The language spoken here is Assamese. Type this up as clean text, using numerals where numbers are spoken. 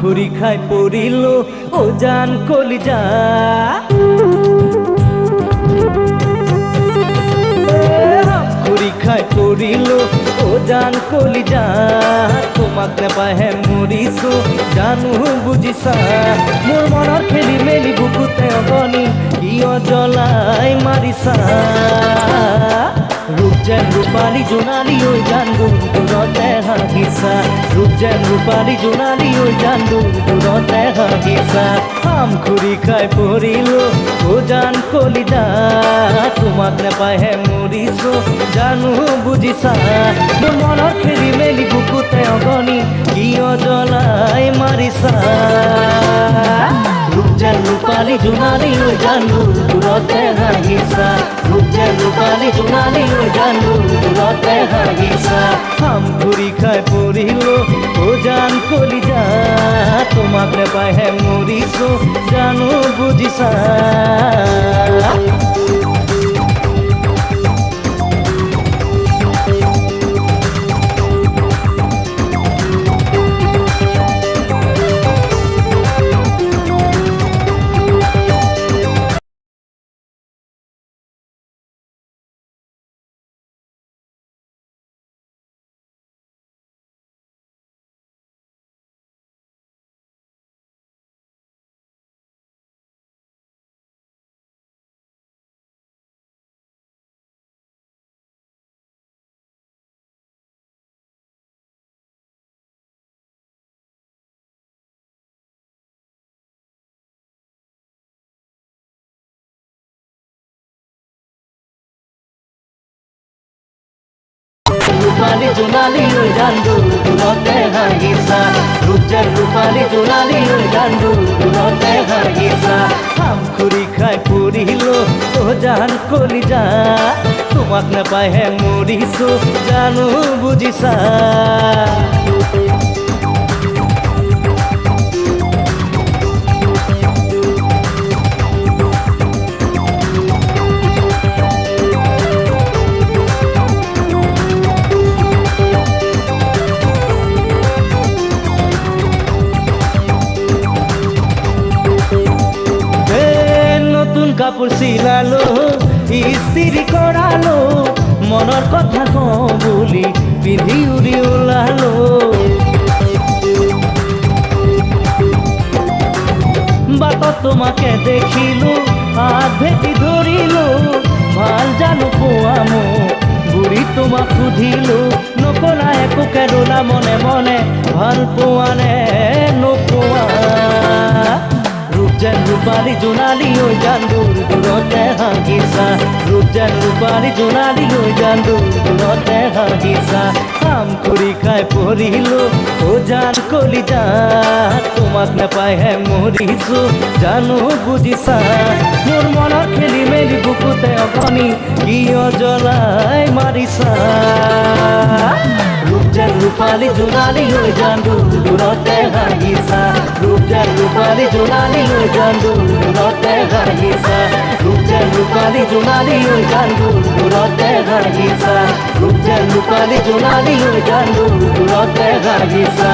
খুৰি খাই পড়িল ও জান কলিজা খুৰি খাই পড়িল ও জান কলিজা তোমাক নেপায় হে মৰিছো জানো বুজিছা মোৰ মনৰ খেলি মেলি বুকুতে অগনি কিয় জ্বলাই মাৰিছা রূপ যেন রূপালী জোনালী ওই জান দূরতে হাগিছা রূপ যেন রূপালী জোনালী ওই জান দূরতে হাগিছা আম খুরি খাই পড়িল ও জান কলিজা তোমাক নেপায় হে মৰিছো জানো বুজিছা মোৰ মনৰ খেলি মেলি বুকুতে অগনি কিয় জ্বলাই মাৰিছা রূপ যেন রূপালী জোনালী ওই জান দূরতে হাগিছা রূপ যেন রূপালী জোনালী ওই জান দূরতে হাগিছা আম খুরি খাই পড়িল ও জান কলিজা তোমাক নেপায় হে মৰিছো জানো বুজিছা রূপালী জোনালী ওই জান দূরতে হাগিছা রূপ যেন রূপালী জোনালী ওই জান দূরতে হাগিছা আম খুরি খাই পড়িল ও জান কলিজা তোমাক নেপায় হে মৰিছো জানো বুজিছা কাপড় সিলালো ইস্ত্রি করালো মনের কথা কম বলি পিঁধি উড়ি ওলালো বাত তোমাকে দেখিল হাত ভেটি ধরিল ভাল জানো পোয়ামো বুড়ি তোমাক সুধিল নকলা একো কেরলা মনে মনে ভাল পোৱানে নোপোৱা রূপ যেন রূপালী জোনালী ওই জান দূরতে হাগিছা রূপ যেন রূপালী জোনালী ওই জান দূরতে হাগিছা আম খুরি খাই পড়িল ও জান কলিজা তোমাক নেপায় হে মৰিছো জানো বুজিছা মোৰ মনৰ খেলি মেলি বুকুতে অগনি কিয় জ্বলাই মাৰিছা রূপ যেন রূপালী জোনালী ওই জান দূরতে হাগিছা রূপ যেন রূপালী জোনালী ওই জান দূরতে হাগিছা রূপ যেন রূপালী জোনালী ওই জান দূরতে হাগিছা রূপ যেন রূপালী জোনালী ওই জান দূরতে হাগিছা